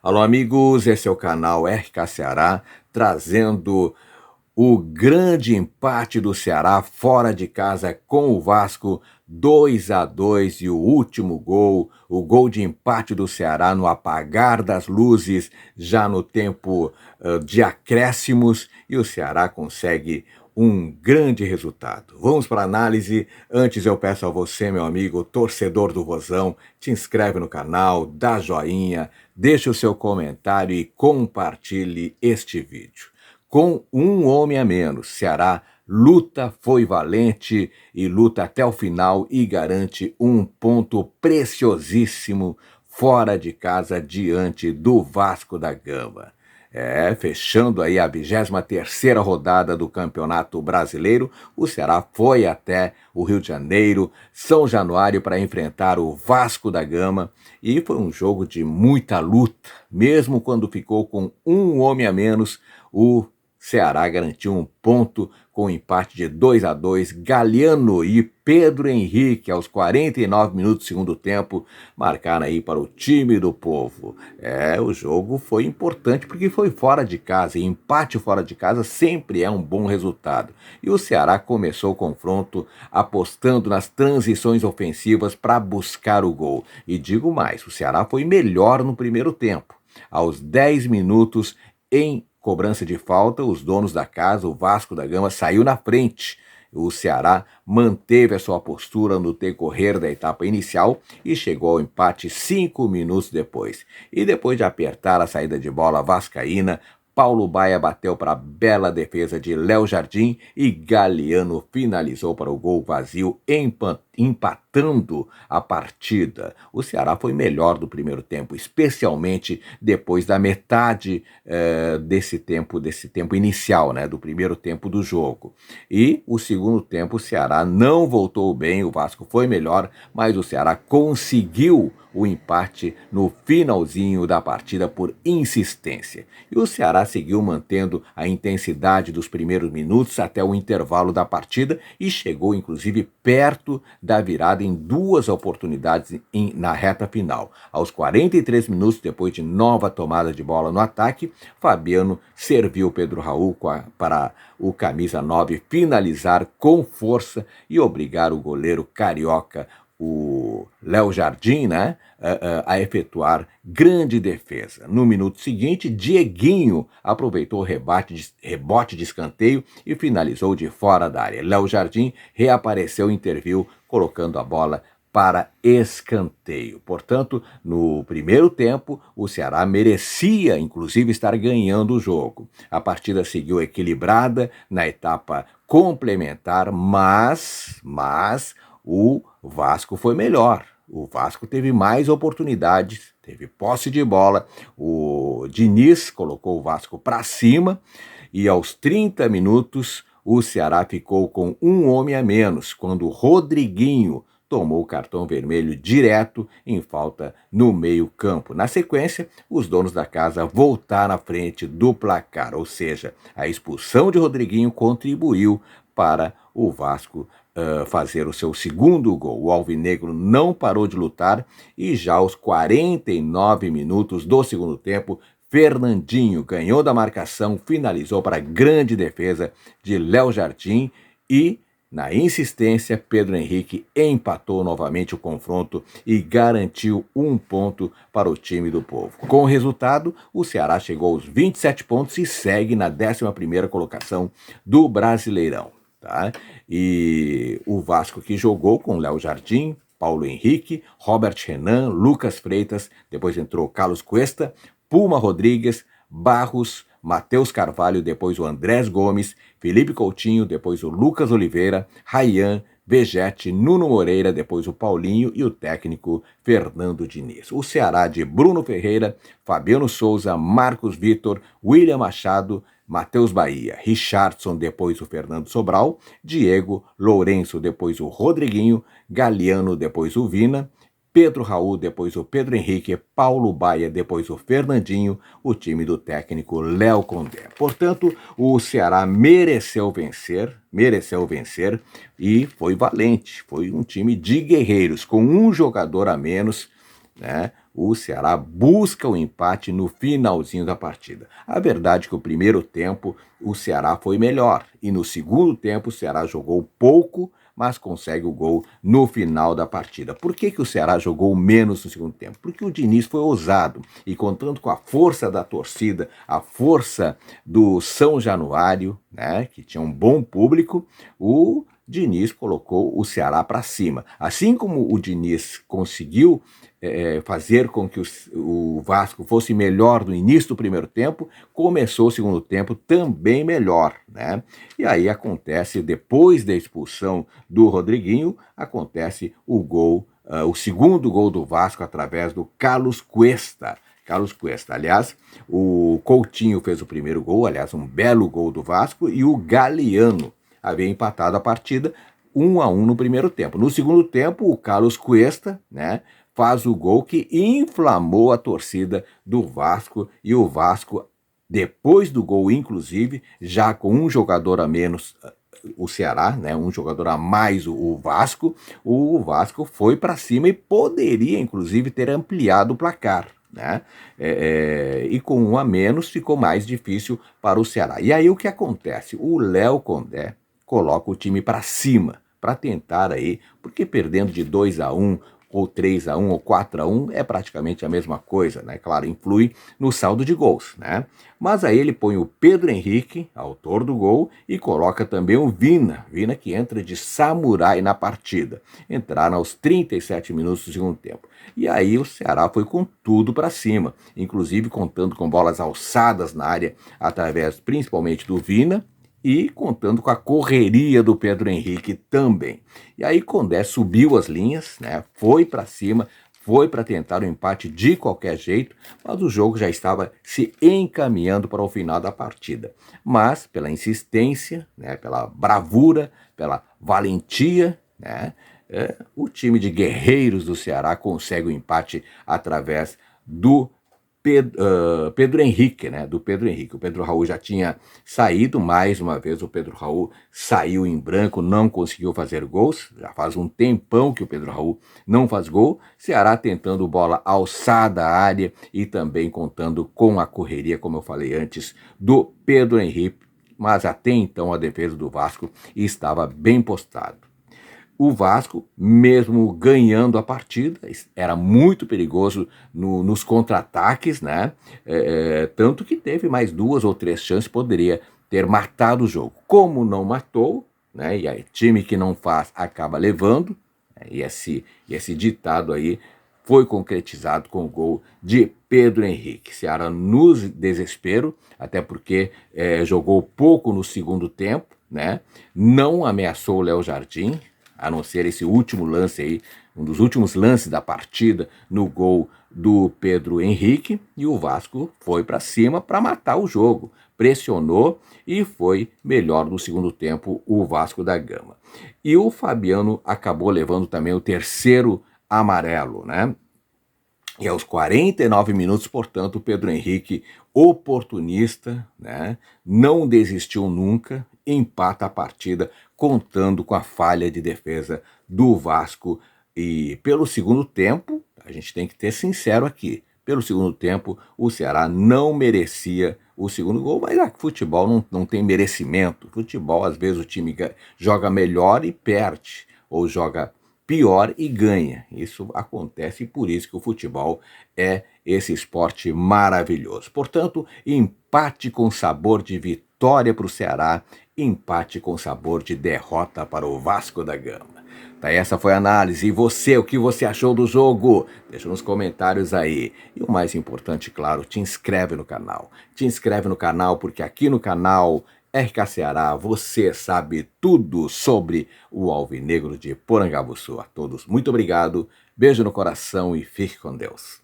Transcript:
Alô, amigos, esse é o canal RK Ceará, trazendo o grande empate do Ceará fora de casa com o Vasco, 2-2, e o último gol, o gol de empate do Ceará no apagar das luzes, já no tempo de acréscimos, e o Ceará consegue um grande resultado. Vamos para a análise. Antes eu peço a você, meu amigo, torcedor do Vozão, te inscreve no canal, dá joinha, deixe o seu comentário e compartilhe este vídeo. Com um homem a menos, Ceará luta, foi valente e luta até o final e garante um ponto preciosíssimo fora de casa diante do Vasco da Gama. Fechando aí a 23ª rodada do Campeonato Brasileiro, o Ceará foi até o Rio de Janeiro, São Januário, para enfrentar o Vasco da Gama, e foi um jogo de muita luta. Mesmo quando ficou com um homem a menos, o Ceará garantiu um ponto com um empate de 2-2. Galhardo e Pedro Henrique, aos 49 minutos do segundo tempo, marcaram aí para o time do povo. O jogo foi importante porque foi fora de casa, e empate fora de casa sempre é um bom resultado. E o Ceará começou o confronto apostando nas transições ofensivas para buscar o gol. E digo mais, o Ceará foi melhor no primeiro tempo. Aos 10 minutos, em cobrança de falta, os donos da casa, o Vasco da Gama, saiu na frente. O Ceará manteve a sua postura no decorrer da etapa inicial e chegou ao empate 5 minutos depois. E depois de apertar a saída de bola vascaína, Paulo Baia bateu para a bela defesa de Léo Jardim e Galhardo finalizou para o gol vazio, empatando a partida. O Ceará foi melhor do primeiro tempo, especialmente depois da metade desse tempo inicial, do primeiro tempo do jogo. E o segundo tempo o Ceará não voltou bem, o Vasco foi melhor, mas o Ceará conseguiu o empate no finalzinho da partida por insistência. E o Ceará seguiu mantendo a intensidade dos primeiros minutos até o intervalo da partida e chegou inclusive perto da virada em duas oportunidades na reta final. Aos 43 minutos, depois de nova tomada de bola no ataque, Fabiano serviu Pedro Raul para o camisa 9 finalizar com força e obrigar o goleiro carioca, o Léo Jardim, a efetuar grande defesa. No minuto seguinte, Dieguinho aproveitou o rebote de escanteio e finalizou de fora da área. Léo Jardim reapareceu e interviu, colocando a bola para escanteio. Portanto, no primeiro tempo, o Ceará merecia, inclusive, estar ganhando o jogo. A partida seguiu equilibrada na etapa complementar, mas o Vasco foi melhor. O Vasco teve mais oportunidades, teve posse de bola, o Diniz colocou o Vasco para cima e aos 30 minutos o Ceará ficou com um homem a menos, quando o Rodriguinho tomou o cartão vermelho direto em falta no meio-campo. Na sequência, os donos da casa voltaram à frente do placar, ou seja, a expulsão de Rodriguinho contribuiu para o Vasco fazer o seu segundo gol. O alvinegro não parou de lutar e já aos 49 minutos do segundo tempo, Fernandinho ganhou da marcação, finalizou para a grande defesa de Léo Jardim e, na insistência, Pedro Henrique empatou novamente o confronto e garantiu um ponto para o time do povo. Com o resultado, o Ceará chegou aos 27 pontos e segue na 11ª colocação do Brasileirão. E o Vasco, que jogou com Léo Jardim, Paulo Henrique, Robert Renan, Lucas Freitas, depois entrou Carlos Cuesta, Puma Rodrigues, Barros, Matheus Carvalho, depois o Andrés Gomes, Felipe Coutinho, depois o Lucas Oliveira, Ryan, Vegete, Nuno Moreira, depois o Paulinho e o técnico Fernando Diniz. O Ceará de Bruno Ferreira, Fabiano Souza, Marcos Vitor, William Machado, Matheus Bahia, Richardson, depois o Fernando Sobral, Diego, Lourenço, depois o Rodriguinho, Galhardo, depois o Vina, Pedro Raul, depois o Pedro Henrique, Paulo Baia, depois o Fernandinho, o time do técnico Léo Condé. Portanto, o Ceará mereceu vencer e foi valente. Foi um time de guerreiros, com um jogador a menos, né, o Ceará busca o empate no finalzinho da partida. A verdade é que o primeiro tempo o Ceará foi melhor e no segundo tempo o Ceará jogou pouco, mas consegue o gol no final da partida. Por que o Ceará jogou menos no segundo tempo? Porque o Diniz foi ousado e contando com a força da torcida, a força do São Januário, né, que tinha um bom público, o Diniz colocou o Ceará para cima. Assim como o Diniz conseguiu fazer com que o Vasco fosse melhor no início do primeiro tempo, começou o segundo tempo também melhor, né? E aí acontece, depois da expulsão do Rodriguinho, acontece o gol, o segundo gol do Vasco através do Carlos Cuesta. Carlos Cuesta, aliás, o Coutinho fez o primeiro gol, aliás, um belo gol do Vasco, e o Galeano havia empatado a partida 1-1 no primeiro tempo. No segundo tempo, o Carlos Cuesta, né, faz o gol que inflamou a torcida do Vasco, e o Vasco, depois do gol, inclusive, já com um jogador a menos, o Ceará, né, um jogador a mais o Vasco foi para cima e poderia, inclusive, ter ampliado o placar, né? E com um a menos ficou mais difícil para o Ceará. E aí o que acontece? O Léo Condé coloca o time para cima, para tentar aí, porque perdendo de 2-1, ou 3-1, ou 4-1, é praticamente a mesma coisa, né? Claro, influi no saldo de gols, né? Mas aí ele põe o Pedro Henrique, autor do gol, e coloca também o Vina que entra de samurai na partida. Entraram aos 37 minutos do segundo tempo. E aí o Ceará foi com tudo para cima, inclusive contando com bolas alçadas na área, através principalmente do Vina, e contando com a correria do Pedro Henrique também. E aí Condé subiu as linhas, né, foi para cima, foi para tentar o empate de qualquer jeito, mas o jogo já estava se encaminhando para o final da partida. Mas pela insistência, né, pela bravura, pela valentia, né, o time de guerreiros do Ceará consegue o empate através do Pedro Henrique, né? Do Pedro Henrique. O Pedro Raul já tinha saído mais uma vez, o Pedro Raul saiu em branco, não conseguiu fazer gols. Já faz um tempão que o Pedro Raul não faz gol. Ceará tentando bola alçada à área e também contando com a correria, como eu falei antes, do Pedro Henrique. Mas até então a defesa do Vasco estava bem postada. O Vasco, mesmo ganhando a partida, era muito perigoso nos contra-ataques, né? Tanto que teve mais 2 ou 3 chances, poderia ter matado o jogo. Como não matou, né? E aí time que não faz acaba levando, né? E esse ditado aí foi concretizado com o gol de Pedro Henrique. Ceará no desespero, até porque jogou pouco no segundo tempo, né? Não ameaçou o Léo Jardim, a não ser esse último lance aí, um dos últimos lances da partida, no gol do Pedro Henrique, e o Vasco foi para cima para matar o jogo, pressionou e foi melhor no segundo tempo o Vasco da Gama. E o Fabiano acabou levando também o terceiro amarelo, né? E aos 49 minutos, portanto, o Pedro Henrique, oportunista, né, não desistiu nunca, empata a partida, contando com a falha de defesa do Vasco. E pelo segundo tempo, a gente tem que ter sincero aqui, pelo segundo tempo, o Ceará não merecia o segundo gol, mas futebol não tem merecimento. Futebol, às vezes, o time joga melhor e perde, ou joga pior e ganha. Isso acontece e por isso que o futebol é esse esporte maravilhoso. Portanto, empate com sabor de vitória para o Ceará, empate com sabor de derrota para o Vasco da Gama. Tá, essa foi a análise. E você, o que você achou do jogo? Deixa nos comentários aí. E o mais importante, claro, te inscreve no canal. Te inscreve no canal porque aqui no canal RK Ceará, você sabe tudo sobre o Alvinegro de Porangabuçu. A todos, muito obrigado, beijo no coração e fique com Deus.